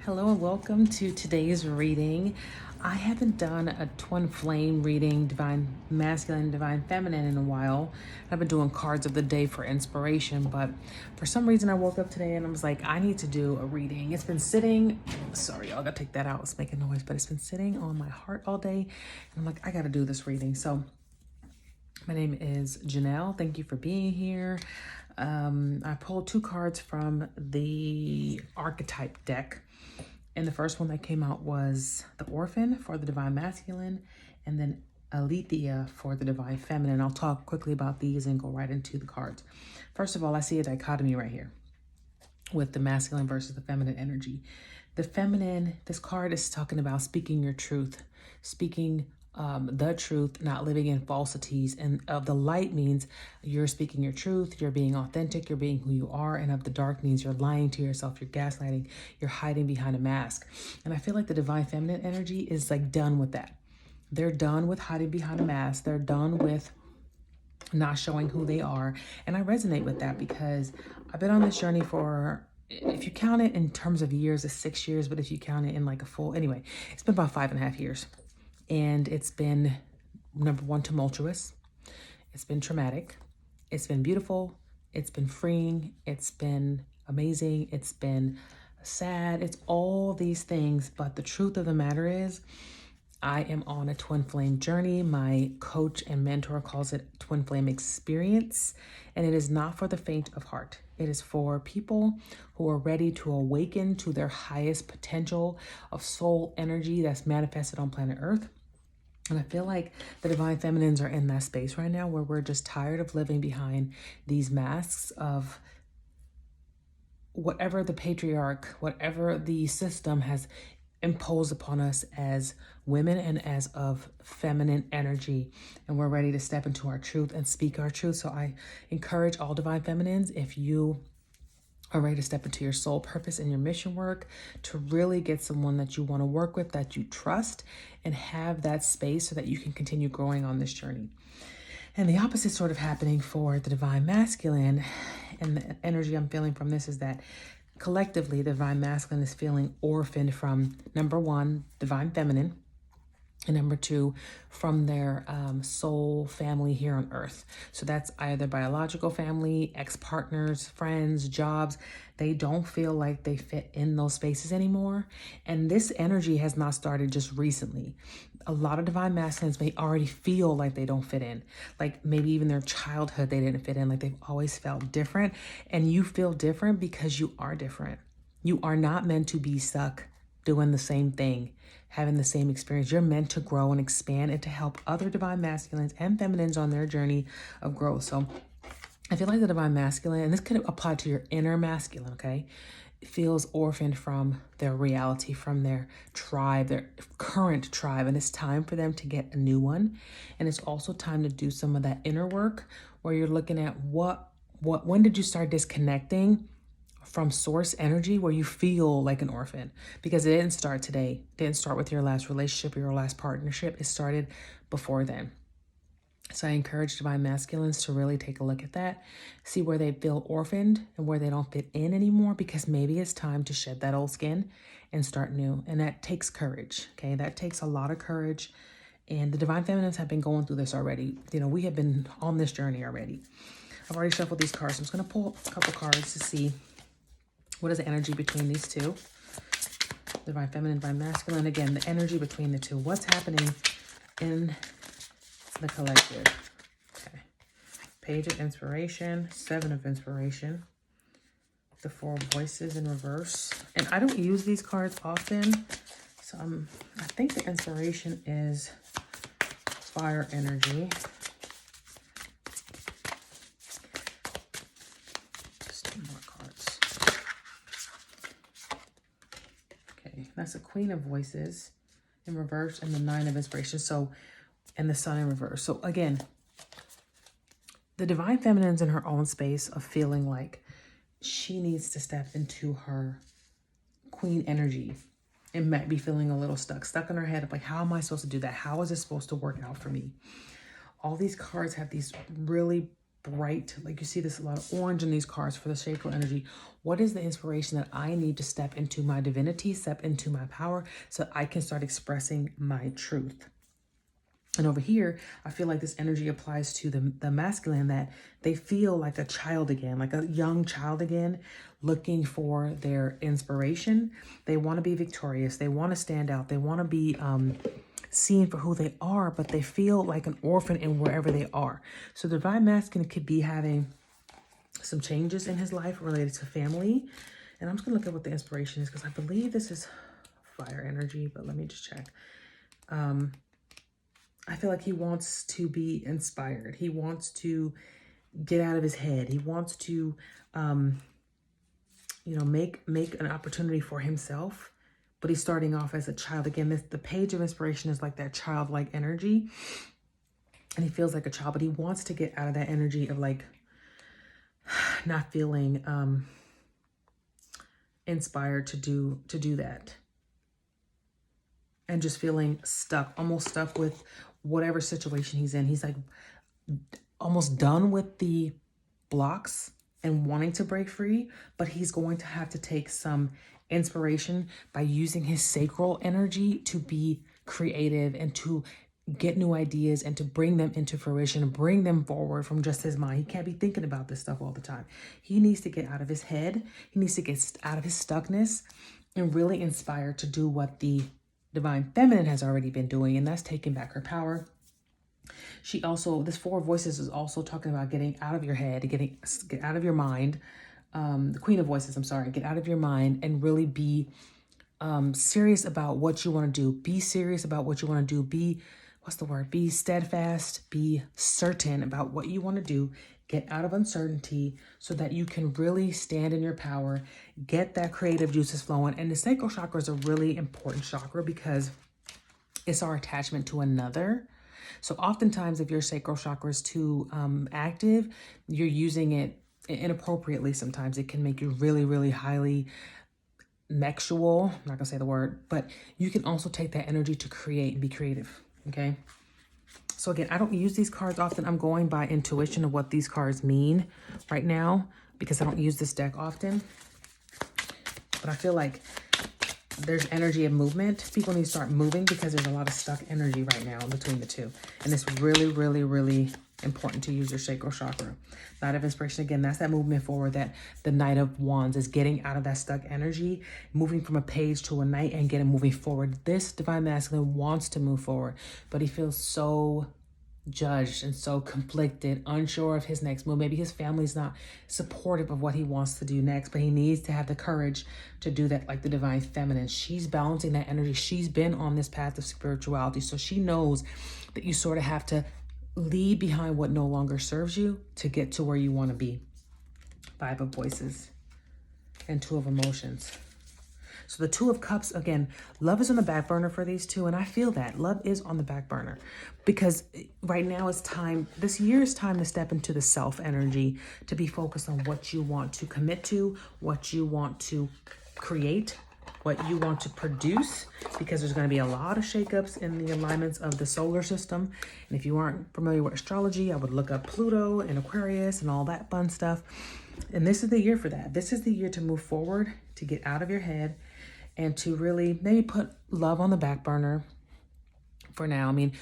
Hello and welcome to today's reading. I haven't done a twin flame reading, divine masculine, divine feminine in a while. I've been doing cards of the day for inspiration, but for some reason I woke up today and I was like, I need to do a reading. It's been sitting, sorry, y'all gotta take that out, it's making noise, but it's been sitting on my heart all day. And I'm like, I gotta do this reading. So my name is Janelle. Thank you for being here. I pulled two cards from the archetype deck. And the first one that came out was the Orphan for the Divine Masculine, and then Alethea for the Divine Feminine. I'll talk quickly about these and go right into the cards. First of all, I see a dichotomy right here with the masculine versus the feminine energy. The feminine, this card is talking about speaking your truth, speaking the truth, not living in falsities. And of the light means you're speaking your truth, you're being authentic, you're being who you are. And of the dark means you're lying to yourself, you're gaslighting, you're hiding behind a mask. And I feel like the divine feminine energy is like done with that. They're done with hiding behind a mask. They're done with not showing who they are. And I resonate with that because I've been on this journey for, if you count it in terms of years, it's 6 years, but if you count it in like a full, anyway, it's been about 5.5 years. And it's been, number one, tumultuous. It's been traumatic. It's been beautiful. It's been freeing. It's been amazing. It's been sad. It's all these things. But the truth of the matter is, I am on a twin flame journey. My coach and mentor calls it twin flame experience. And it is not for the faint of heart. It is for people who are ready to awaken to their highest potential of soul energy that's manifested on planet Earth. And I feel like the divine feminines are in that space right now where we're just tired of living behind these masks of whatever the patriarch, whatever the system has imposed upon us as women and as of feminine energy. And we're ready to step into our truth and speak our truth. So I encourage all divine feminines, if you are ready to step into your soul purpose and your mission work, to really get someone that you want to work with, that you trust, and have that space so that you can continue growing on this journey. And the opposite sort of happening for the divine masculine, and the energy I'm feeling from this is that collectively the divine masculine is feeling orphaned from, number one, divine feminine, and number two, from their soul family here on earth. So that's either biological family, ex-partners, friends, jobs. They don't feel like they fit in those spaces anymore. And this energy has not started just recently. A lot of divine masculines may already feel like they don't fit in. Like maybe even their childhood, they didn't fit in. Like they've always felt different. And you feel different because you are different. You are not meant to be stuck doing the same thing, having the same experience. You're meant to grow and expand and to help other divine masculines and feminines on their journey of growth. So I feel like the divine masculine, and this could apply to your inner masculine, okay, feels orphaned from their reality, from their tribe, their current tribe. And it's time for them to get a new one. And it's also time to do some of that inner work where you're looking at when did you start disconnecting from source energy where you feel like an orphan? Because it didn't start today. It didn't start with your last relationship or your last partnership. It started before then. So I encourage divine masculines to really take a look at that, see where they feel orphaned and where they don't fit in anymore, because maybe it's time to shed that old skin and start new. And that takes courage, okay? That takes a lot of courage. And the divine feminines have been going through this already. You know, we have been on this journey already. I've already shuffled these cards. I'm just going to pull a couple cards to see what is the energy between these two. Divine feminine, divine masculine. Again, the energy between the two. What's happening in the collective? Okay. Page of inspiration, 7 of inspiration, the 4 of voices in reverse. And I don't use these cards often. So I think the inspiration is fire energy. That's the Queen of Voices in reverse and the 9 of Inspiration. So, and the Sun in reverse. So again, the divine feminine's in her own space of feeling like she needs to step into her queen energy and might be feeling a little stuck in her head of like, how am I supposed to do that? How is this supposed to work out for me? All these cards have these really bright, like you see this a lot of orange in these cards for the sacral energy. What is the inspiration that I need to step into my divinity, step into my power, so I can start expressing my truth? And over here, I feel like this energy applies to the masculine, that they feel like a child again, like a young child again, looking for their inspiration. They want to be victorious. They want to stand out. They want to be seen for who they are, but they feel like an orphan in wherever they are. So the divine masculine could be having some changes in his life related to family. And I'm just going to look at what the inspiration is, because I believe this is fire energy, but let me just check. I feel like he wants to be inspired. He wants to get out of his head. He wants to, make an opportunity for himself. But he's starting off as a child. Again, the page of inspiration is like that childlike energy. And he feels like a child, but he wants to get out of that energy of like not feeling inspired to do that. And just feeling stuck, almost stuck with whatever situation he's in. He's like almost done with the blocks and wanting to break free, but he's going to have to take some inspiration by using his sacral energy to be creative and to get new ideas and to bring them into fruition and bring them forward from just his mind. He can't be thinking about this stuff all the time. He needs to get out of his head. He needs to get out of his stuckness and really inspired to do what the divine feminine has already been doing, and that's taking back her power. She also, this Four of Voices is also talking about getting out of your head, get out of your mind. The Queen of Voices, I'm sorry, get out of your mind and really be serious about what you want to do. Be serious about what you want to do. Be steadfast, be certain about what you want to do. Get out of uncertainty so that you can really stand in your power, get that creative juices flowing. And the sacral chakra is a really important chakra because it's our attachment to another. So oftentimes if your sacral chakra is too active, you're using it inappropriately. Sometimes it can make you really, really highly sexual. I'm not gonna say the word, but you can also take that energy to create and be creative. Okay. So again, I don't use these cards often. I'm going by intuition of what these cards mean right now because I don't use this deck often. But I feel like there's energy of movement. People need to start moving because there's a lot of stuck energy right now in between the two. And it's really, really, really important to use your sacral chakra. Knight of Inspiration, again, that's that movement forward, that the Knight of Wands is getting out of that stuck energy, moving from a page to a knight and getting moving forward. This divine masculine wants to move forward, but he feels so judged and so conflicted, unsure of his next move. Maybe his family's not supportive of what he wants to do next, but he needs to have the courage to do that, like the divine feminine. She's balancing that energy. She's been on this path of spirituality, so she knows that you sort of have to leave behind what no longer serves you to get to where you want to be. Five of Voices and Two of Emotions. So the Two of Cups, again, love is on the back burner for these two. And I feel that love is on the back burner because right now it's time, this year is time to step into the self energy, to be focused on what you want to commit to, what you want to create, what you want to produce, because there's going to be a lot of shakeups in the alignments of the solar system. And if you aren't familiar with astrology, I would look up Pluto and Aquarius and all that fun stuff. And this is the year for that. This is the year to move forward, to get out of your head, and to really maybe put love on the back burner for now. I mean,